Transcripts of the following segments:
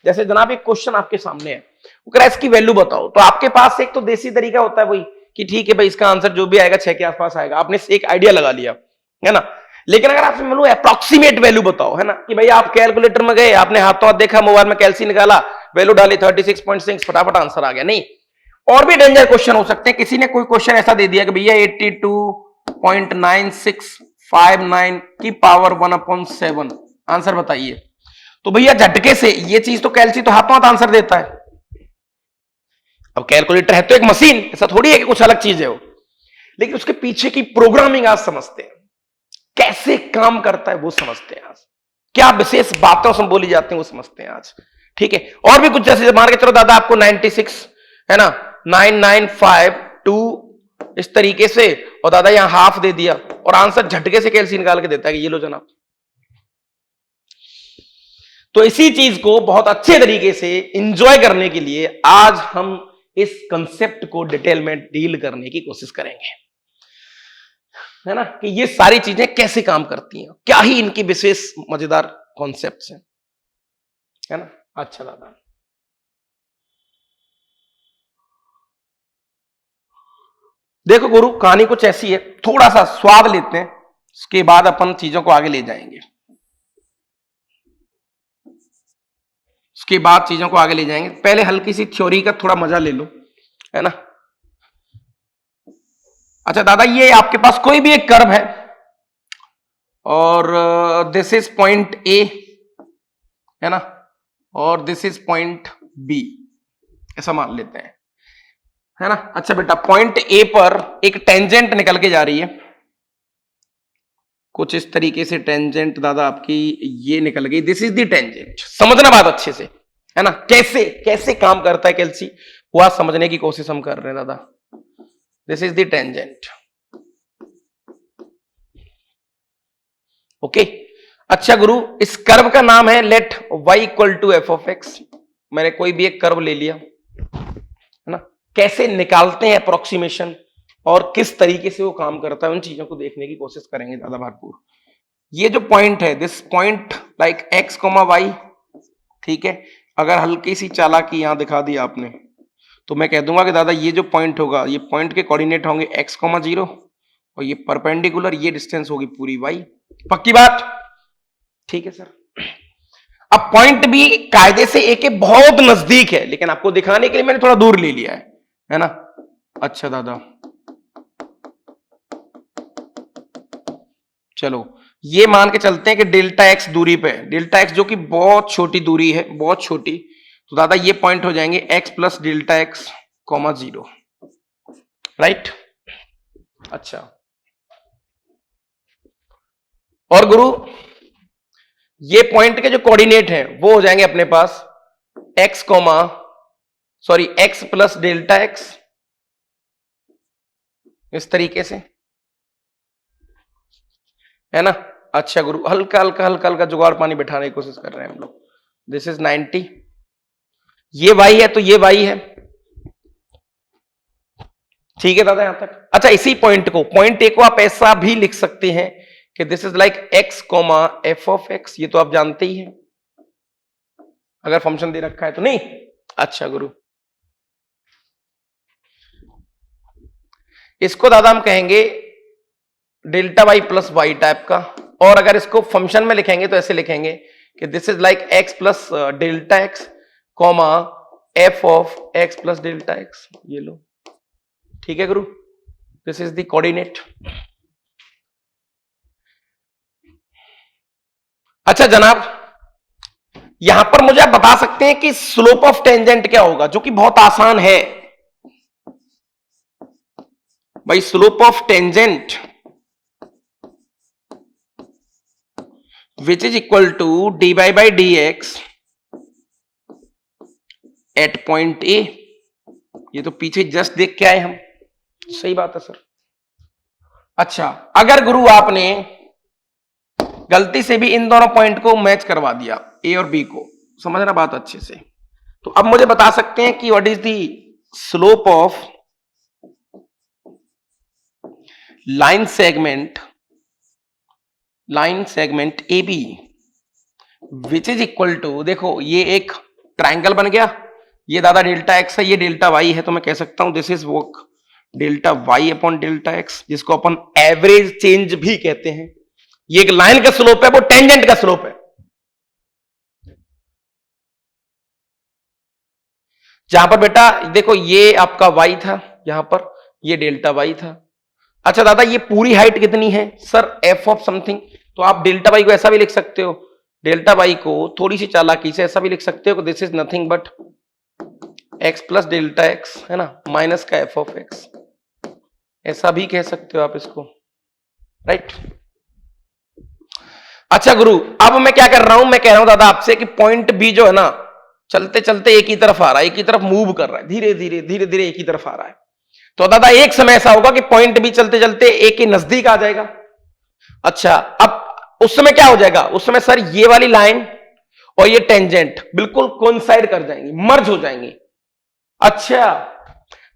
जैसे जनाब एक क्वेश्चन आपके सामने है, वो कह रहा है इसकी वैल्यू बताओ, तो आपके पास एक तो देसी तरीका होता है वही कि ठीक है भाई इसका आंसर जो भी आएगा 6 के आसपास आएगा, आपने एक आइडिया लगा लिया है ना। लेकिन अगर आपसे बोलूं अप्रोक्सीमेट वैल्यू बताओ, है ना, कि भाई आप कैलकुलेटर में गए, आपने हाथों हाथ देखा, मोबाइल में कैलसी निकाला, वैल्यू डाली 36.6, फटाफट आंसर आ गया, नहीं। और भी डेंजर क्वेश्चन हो सकते हैं, किसी ने कोई क्वेश्चन ऐसा दे दिया कि भैया 82.9659 की पावर 1/7 आंसर बताइए, तो भैया झटके से ये चीज तो कैलसी तो हाथों हाथ आंसर देता है। अब कैलकुलेटर है तो एक मशीन, ऐसा थोड़ी है कि कुछ अलग चीज है वो, लेकिन उसके पीछे की प्रोग्रामिंग आज समझते हैं, कैसे काम करता है वो समझते हैं आज, क्या विशेष बातों से बोली जाती हैं वो समझते हैं आज, ठीक है। और भी कुछ जैसे मान के चलो दादा आपको 96 है ना 9952 इस तरीके से, और दादा यहां हाफ दे दिया और आंसर झटके से कैलसी निकाल के देता है कि ये लो जनाब। तो इसी चीज को बहुत अच्छे तरीके से एंजॉय करने के लिए आज हम इस कंसेप्ट को डिटेल में डील करने की कोशिश करेंगे, है ना, कि ये सारी चीजें कैसे काम करती हैं, क्या ही इनकी विशेष मजेदार कॉन्सेप्ट्स हैं, है ना। अच्छा दादा देखो गुरु, कहानी कुछ ऐसी है, थोड़ा सा स्वाद लेते हैं, उसके बाद अपन चीजों को आगे ले जाएंगे, उसके बाद चीजों को आगे ले जाएंगे। पहले हल्की सी थ्योरी का थोड़ा मजा ले लो, है ना। अच्छा दादा, ये आपके पास कोई भी एक कर्व है और दिस इज पॉइंट ए, है ना, और दिस इज पॉइंट बी, ऐसा मान लेते हैं, है ना। अच्छा बेटा, पॉइंट ए पर एक टेंजेंट निकल के जा रही है, कुछ इस तरीके से टेंजेंट दादा आपकी ये निकल गई, दिस इज द टेंजेंट। समझना बात अच्छे से, है ना, कैसे कैसे काम करता है कैलसी, वो आज समझने की कोशिश हम कर रहे हैं दादा। This is the tangent, okay. अच्छा गुरु, इस कर्व का नाम है let y equal to f of x. मैंने कोई भी एक कर्व ले लिया, है ना, कैसे निकालते हैं अप्रोक्सीमेशन और किस तरीके से वो काम करता है, उन चीजों को देखने की कोशिश करेंगे दादा भरपूर। ये जो पॉइंट है, this point like x, y, ठीक है। अगर हल्की सी चालाकी यहां दिखा दी आपने, तो मैं कह दूंगा कि दादा ये जो पॉइंट होगा, ये पॉइंट के कोऑर्डिनेट होंगे x, 0 और ये परपेंडिकुलर, ये डिस्टेंस होगी पूरी y। पक्की बात, ठीक है सर। अब पॉइंट भी कायदे से ए के बहुत नजदीक है, लेकिन आपको दिखाने के लिए मैंने थोड़ा दूर ले लिया है ना। अच्छा दादा चलो, ये मान के चलते हैं कि डेल्टा एक्स दूरी पे, डेल्टा एक्स जो कि बहुत छोटी दूरी है, बहुत छोटी, तो दादा ये पॉइंट हो जाएंगे x plus delta x, 0, right. अच्छा, और गुरु ये पॉइंट के जो कोऑर्डिनेट हैं वो हो जाएंगे अपने पास x, x plus delta x, इस तरीके से, है ना। अच्छा गुरु, हल्का हल्का हल्का हल्का जुगाड़ पानी बिठाने की कोशिश कर रहे हैं हम लोग। दिस इज 90, ये y है तो ये y है, ठीक है दादा यहां तक। अच्छा, इसी पॉइंट को, पॉइंट ए को आप ऐसा भी लिख सकते हैं कि this is like x, F of x, ये तो आप जानते ही हैं अगर फंक्शन दे रखा है तो, नहीं। अच्छा गुरु, इसको दादा हम कहेंगे delta y plus y type का, और अगर इसको फंक्शन में लिखेंगे तो ऐसे लिखेंगे कि this is like x plus delta x, F of X plus delta x, ये लो, ठीक है गुरु। This is the coordinate. अच्छा जनाब, यहां पर मुझे आप बता सकते हैं कि स्लोप ऑफ टेंजेंट क्या होगा, जो कि बहुत आसान है भाई। Slope of tangent which is equal to dy by dx at point A, ये तो पीछे जस्ट देख के आए हम, सही बात है सर। अच्छा, अगर गुरु आपने गलती से भी इन दोनों पॉइंट को मैच करवा दिया, ए और बी को, समझना बात अच्छे से, तो अब मुझे बता सकते हैं कि what is the slope of line segment A B which is equal to, देखो ये एक ट्राइंगल बन गया, ये दादा डेल्टा एक्स है, ये डेल्टा वाई है, तो मैं कह सकता हूं this is work delta y upon delta x, जिसको अपन एवरेज चेंज भी कहते हैं। ये एक लाइन का स्लोप है, वो टेंजेंट का स्लोप है। जहां पर बेटा देखो ये आपका वाई था, यहां पर ये डेल्टा वाई था। अच्छा दादा ये पूरी हाइट कितनी है सर, एफ ऑफ समथिंग, तो आप डेल्टा वाई को ऐसा भी लिख सकते हो, डेल्टा वाई को थोड़ी सी चालाकी से ऐसा भी लिख सकते हो, this is nothing but x plus delta x, है ना, माइनस का एफ ऑफ एक्स, ऐसा भी कह सकते हो आप इसको, राइट। अच्छा गुरु, अब मैं क्या कर रहा हूं, मैं कह रहा हूं दादा आपसे कि पॉइंट बी जो है ना, चलते चलते एक ही तरफ आ रहा है, एक ही तरफ मूव कर रहा है, धीरे धीरे धीरे धीरे एक ही तरफ आ रहा है। तो दादा एक समय ऐसा होगा कि पॉइंट बी चलते चलते ए के नजदीक आ जाएगा। अच्छा अब उस समय क्या हो जाएगा, उस समय सर ये वाली लाइन और ये टेंजेंट बिल्कुल कोइंसाइड कर जाएंगी, मर्ज हो जाएंगी। अच्छा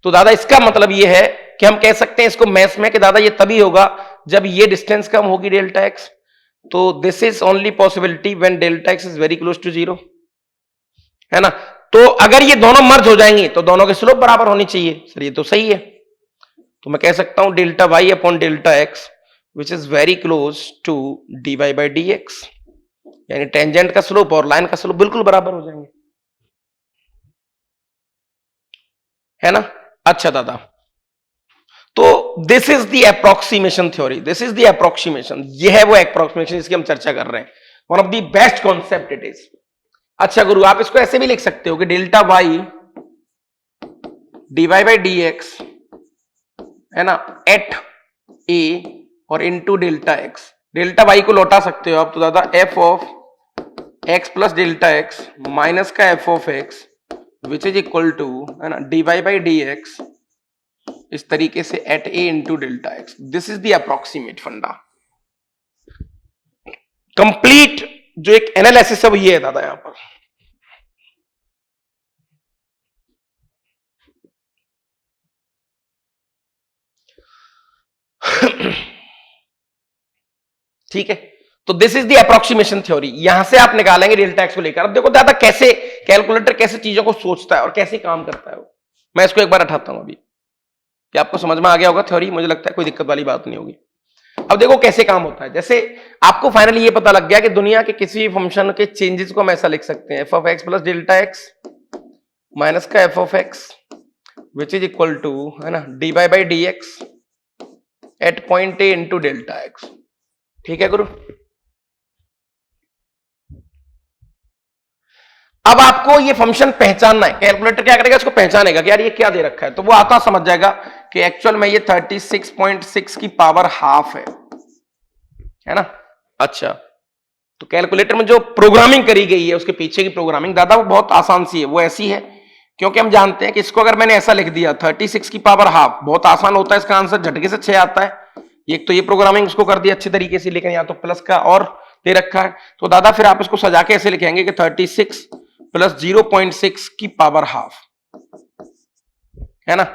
तो दादा इसका मतलब ये है कि हम कह सकते हैं इसको मैथ्स में कि दादा ये तभी होगा जब ये डिस्टेंस कम होगी डेल्टा एक्स, तो this is only possibility when delta x is very close to zero, है ना। तो अगर ये दोनों मर्ज हो जाएंगी तो दोनों की स्लोप बराबर होनी चाहिए, सर ये तो सही है। तो मैं कह सकता हूं delta y upon delta x which is very close to d Y by D x, यानी टेंजेंट का स्लोप और लाइन का स्लोप बिल्कुल बराबर हो जाएंगे, है ना। अच्छा दादा तो this is the approximation theory, this is the approximation, ये है वो अप्रोक्सीमेशन जिसकी हम चर्चा कर रहे हैं, one of the best concept it is. अच्छा गुरु आप इसको ऐसे भी लिख सकते हो कि delta Y D Y by D X, है ना, एट ए और into delta X, delta Y को लौटा सकते हो आप, तो दादा F of X plus delta X minus का F of X which is equal to, है ना, D Y by D X इस तरीके से at A into delta X, this is the approximate funda. Complete जो एक एनालिसिस है वो ये है दादा यहां पर। ठीक है, तो this is the approximation theory, यहां से आप निकालेंगे डेल्टा एक्स को लेकर। अब देखो दादा कैसे कैलकुलेटर कैसे चीजों को सोचता है और कैसे काम करता है वो, मैं इसको एक बार उठाता हूं अभी, कि आपको समझ में आ गया होगा थ्योरी, मुझे लगता है कोई दिक्कत वाली बात नहीं होगी। अब देखो कैसे काम होता है, जैसे आपको फाइनली ये पता लग गया कि दुनिया के किसी भी फंक्शन के चेंजेस को हम ऐसा लिख सकते हैं, F of X plus delta X minus का F of X which is equal to, है ना, D Y by D X at point A into delta X. ठीक है गुरु, अब आपको ये फंक्शन पहचानना है, कैलकुलेटर क्या करेगा, इसको पहचानेगा कि यार ये क्या दे रखा है, तो वो आता समझ जाएगा कि एक्चुअल में ये 36.6 की पावर हाफ है ना। अच्छा तो कैलकुलेटर में जो प्रोग्रामिंग करी गई है उसके पीछे की प्रोग्रामिंग दादा वो बहुत आसान सी है, वो ऐसी है क्योंकि हम जानते हैं कि इसको अगर मैंने ऐसा लिख दिया 36 की पावर हाफ, बहुत आसान होता है इसका आंसर, झटके से 6 आता है। एक तो ये प्रोग्रामिंग उसको कर दिया अच्छी तरीके से, लेकिन या तो प्लस का और दे रखा है, तो दादा फिर आप इसको सजा के ऐसे लिखेंगे कि 36 प्लस 0.6 की पावर हाफ, है ना।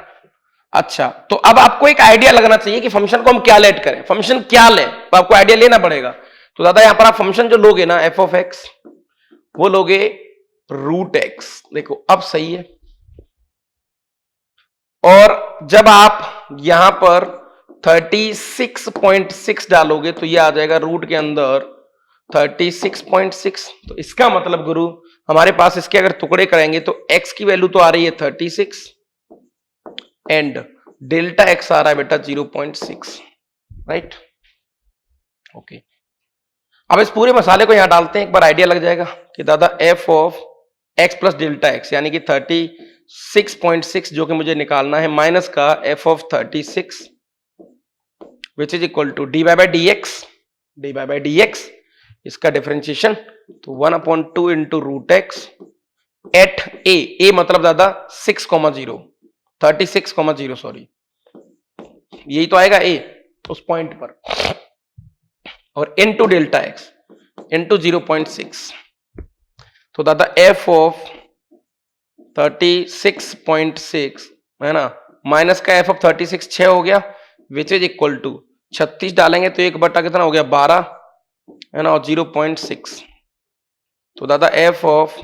अच्छा तो अब आपको एक आइडिया लगना चाहिए कि फंक्शन को हम क्या लेट करें, फंक्शन क्या लें, तो आपको आइडिया लेना पड़ेगा। तो दादा यहां पर आप फंक्शन जो लोगे ना एफ ऑफ एक्स, वो लोगे रूट एक्स, देखो अब सही है। और जब आप यहां पर 36.6 डालोगे तो ये आ जाएगा रूट के अंदर 36.6, तो इसका मतलब गुरु हमारे पास इसके अगर टुकड़े करेंगे तो x की वैल्यू तो आ रही है 36 एंड डेल्टा x आ रहा है बेटा 0.6, राइट। ओके अब इस पूरे मसाले को यहां डालते हैं, एक बार आइडिया लग जाएगा कि दादा f of x plus delta x यानी कि 36.6 जो कि मुझे निकालना है माइनस का f of 36 which is equal to d by D x, इसका डिफरेंशिएशन तो 1/2 into root x at a मतलब दादा 6,0 36,0 सॉरी, यही तो आएगा ए उस पॉइंट पर, और इनटू डेल्टा एक्स इंटू 0.6, तो दादा एफ ऑफ 36.6 है ना माइनस का एफ ऑफ 36 6 हो गया विच इज इक्वल टू 36 डालेंगे तो 1/, कितना हो गया 12, है ना, और 0.6, तो दादा एफ ऑफ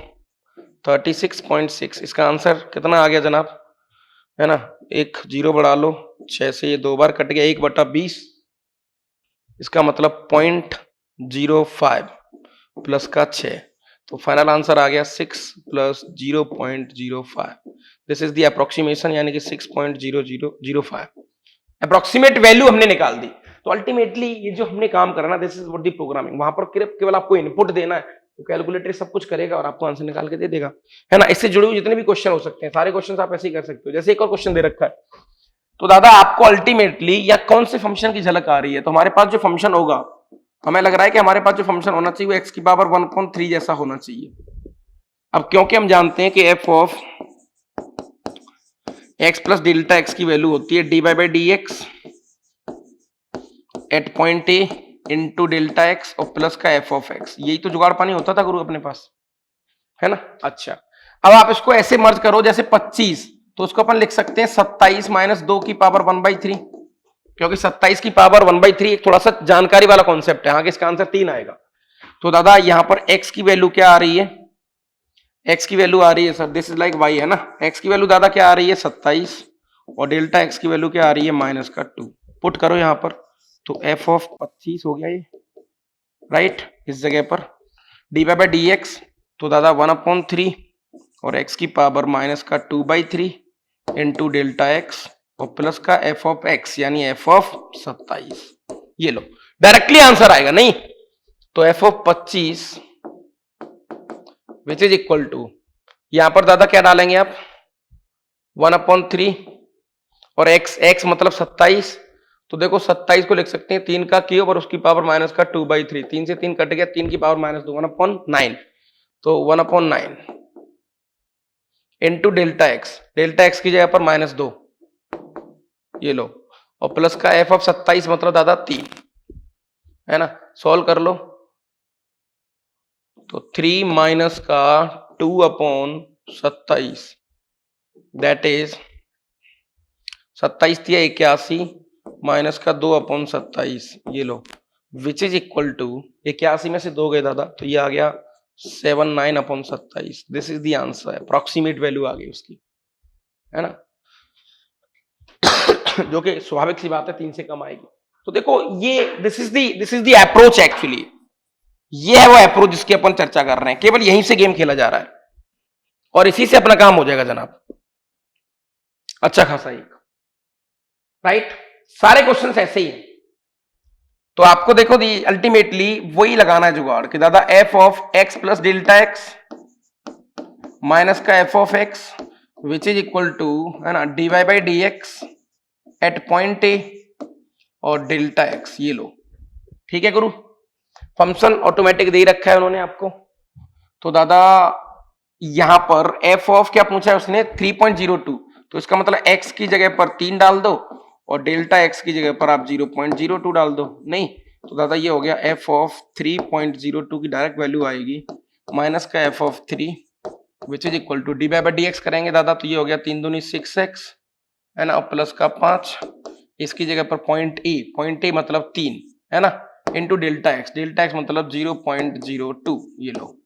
36.6। इसका आंसर कितना आ गया जनाब, है ना, एक जीरो बढ़ा लो, 6 से ये 2 बार कट गया, 1/20, इसका मतलब 0.05 प्लस का 6, तो फाइनल आंसर आ गया 6 plus 0.05। This is the approximation, यानी कि 6.0005 अप्रोक्सीमेट वैल्यू हमने निकाल दी। तो अल्टीमेटली ये जो हमने काम करना, this is what the programming, वहां पर केवल आपको इनपुट देना है, तो कैलकुलेटर सब कुछ करेगा और आपको आंसर निकाल के दे देगा, है ना। इससे जुड़े हुए जितने भी क्वेश्चन हो सकते हैं, सारे क्वेश्चन आप ऐसे ही कर सकते हो। जैसे एक और क्वेश्चन दे रखा है, तो दादा आपको अल्टीमेटली या कौन से फंक्शन की झलक आ रही है, तो हमारे पास जो फंक्शन होगा, हमें लग रहा है कि हमारे पास जो फंक्शन होना चाहिए वो x की पावर 1/3 जैसा होना चाहिए। अब क्योंकि हम जानते हैं कि f of x plus delta x की वैल्यू होती है dy/dx at point A into delta x और प्लस का f ऑफ x, यही तो जुगाड़ पानी होता था गुरु अपने पास, है ना। अच्छा, अब आप इसको ऐसे मर्ज करो जैसे 25, तो उसको अपन लिख सकते हैं 27 माइनस 2 की पावर 1/3, क्योंकि 27 की पावर 1/3 एक थोड़ा सा जानकारी वाला कॉन्सेप्ट है, आगे इसका आंसर 3 आएगा। तो दादा यहां पर x की वैल्यू क्या आ रही है, x की वैल्यू आ रही है sir, this is like y, है ना। x की वैल्यू दादा क्या आ रही है 27, और डेल्टा x की वैल्यू क्या आ रही है -2। पुट करो यहां पर, तो f ऑफ 25 हो गया ये, राइट, इस जगह पर dy/dx, तो दादा 1/3 और x की पावर -2/3 इंटू डेल्टा x और प्लस का f ऑफ x, यानी f ऑफ 27, ये लो डायरेक्टली आंसर आएगा नहीं, तो f of 25 which is equal to, यहां पर दादा क्या डालेंगे आप 1/3 और x मतलब 27, तो देखो 27 को लिख सकते हैं 3 का क्यूब और उसकी पावर -2/3, 3 से 3 कट गया, 3 की पावर -2, 1/9, तो 1/9 इंटू डेल्टा x की जगह पर -2, ये लो, और प्लस का f ऑफ 27 मतलब दादा 3, है ना। सॉल्व कर लो, तो 3 माइनस का 2/27, दैट इज 27 दिया 81 माइनस का 2/27, ये लो, विच इज इक्वल टू 81 में से 2 गए दादा, तो ये आ गया 79/27। This is the answer, approximate value आ गई उसकी, है ना, जो कि स्वाभाविक सी बात है 3 से कम आएगी। तो देखो ये this is the approach actually, ये है वो अप्रोच जिसकी अपन चर्चा कर रहे हैं, केवल यहीं से गेम खेला जा रहा है और इसी से अपना काम हो जाएगा जनाब, अच्छा खासा एक, राइट। सारे क्वेश्चन ऐसे ही हैं, तो आपको देखो अल्टीमेटली वही लगाना है जुगाड़ कि दादा f of x plus delta x minus का f of x which is equal to, है ना, dy/dx एट पॉइंट ए और डेल्टा x, ये लो, ठीक है गुरु। फंक्शन ऑटोमेटिक दे रखा है उन्होंने आपको, तो दादा यहां पर f ऑफ क्या पूछा है उसने 3.02, तो इसका मतलब x की जगह पर 3 डाल दो और डेल्टा x की जगह पर आप 0.02 डाल दो, नहीं तो दादा ये हो गया f ऑफ 3.02 की डायरेक्ट वैल्यू आएगी माइनस का f of 3 which is equal to dy/dx करेंगे दादा, तो ये हो गया 3 दूनी 6x, है ना, और प्लस का 5, इसकी जगह पर पॉइंट ए मतलब 3, है ना, इंटू डेल्टा x मतलब 0.02, ये लो,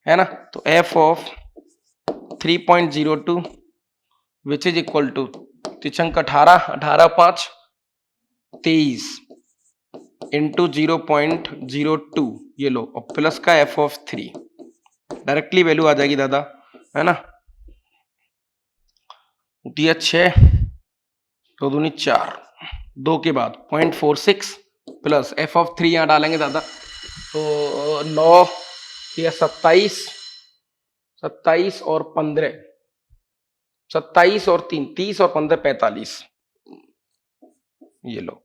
है ना, तो f of 3.02 which is equal to 18 5 23 into 0.02, ये लो, और प्लस का f ऑफ 3, डायरेक्टली वैल्यू आ जाएगी दादा, है ना, होती है 6 2 दूनी 4, 2 के बाद 0.46 प्लस f ऑफ 3 यहां डालेंगे दादा, तो 9 या 27 और 15, 27 और 3 30 और 15 45, ये लो,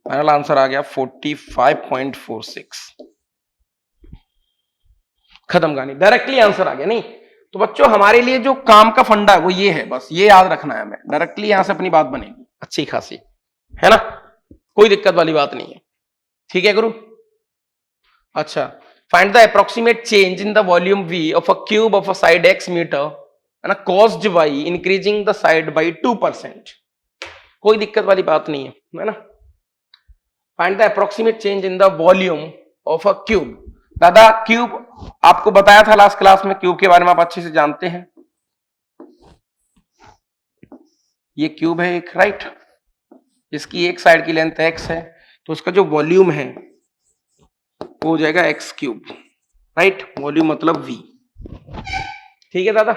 फाइनल आंसर आ गया 45.46, खत्म कहानी, डायरेक्टली आंसर आ गया। नहीं तो बच्चों हमारे लिए जो काम का फंडा है वो ये है, बस ये याद रखना है हमें, डायरेक्टली यहां से अपनी बात बनेगी अच्छी खासी, है ना, कोई दिक्कत वाली बात नहीं है, ठीक है गुरु। अच्छा, find the approximate change in the volume v of a cube of a side x metre, है ना, caused by increasing the side by 2%, कोई दिक्कत वाली बात नहीं है ना। Find the approximate change in the volume of a cube, दादा क्यूब आपको बताया था लास्ट क्लास में, क्यूब के बारे में आप अच्छे से जानते हैं। ये क्यूब है एक, राइट। इसकी एक साइड की लेंथ x है, तो उसका जो वॉल्यूम है वो हो जाएगा x क्यूब, राइट। वॉल्यूम मतलब v। ठीक है दादा,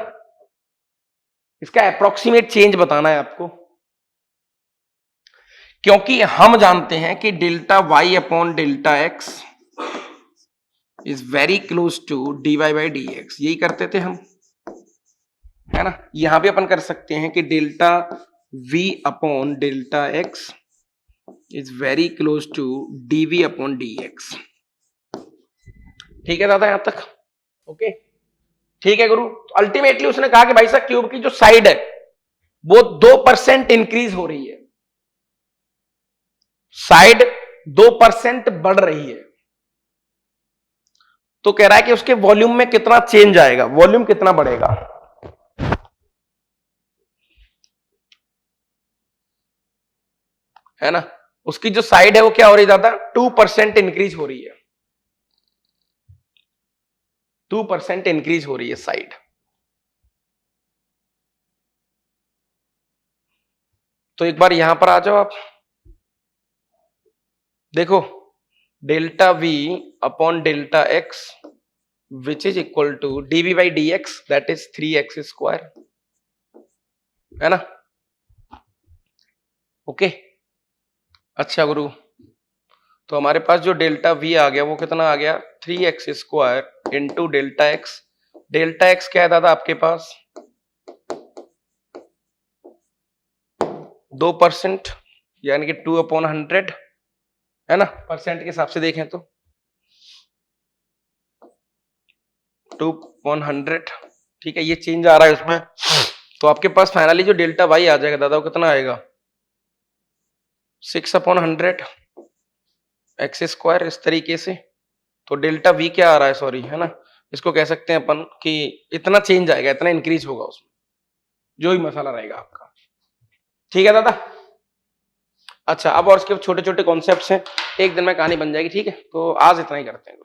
इसका अप्रोक्सीमेट चेंज बताना है आपको, क्योंकि हम जानते हैं कि delta y upon delta x is very close to dy by D x. यही करते थे हम, है ना। यहां पे अपन कर सकते हैं कि delta v upon delta x is very close to dv upon dx। ठीक है दादा यहां तक? ओके, ठीक है गुरु। अल्टीमेटली उसने कहा कि भाई साहब क्यूब की जो साइड है वो 2% इंक्रीज हो रही है, साइड 2% बढ़ रही है। तो कह रहा है कि उसके वॉल्यूम में कितना चेंज आएगा, वॉल्यूम कितना बढ़ेगा। है ना, उसकी जो साइड है वो क्या हो रही है दादा, 2% इंक्रीज हो रही है, 2% इंक्रीज हो रही है साइड। तो एक बार यहां पर आ जाओ आप, देखो delta v upon delta x which is equal to dv by dx that is 3x square, है ना। ओके, अच्छा गुरु, तो हमारे पास जो डेल्टा v आ गया वो कितना आ गया, 3x square into delta x। Delta x क्या है दादा आपके पास, 2%, यानी कि 2/100, है ना। परसेंट के हिसाब से देखें तो 2/100, ठीक है। ये चेंज आ रहा है उसमें, तो आपके पास फाइनली जो डेल्टा वाई आ जाएगा दादा वो कितना आएगा, 6/100 एक्स स्क्वायर, इस तरीके से। तो डेल्टा वी क्या आ रहा है, सॉरी, है ना, इसको कह सकते हैं अपन कि इतना चेंज आएगा, इतना इंक्रीज होगा उसमें, जो भी मसाला रहेगा आपका। ठीक है दादा, अच्छा अब और इसके छोटे छोटे कॉन्सेप्ट्स हैं, एक दिन में कहानी बन जाएगी। ठीक है, तो आज इतना ही करते हैं।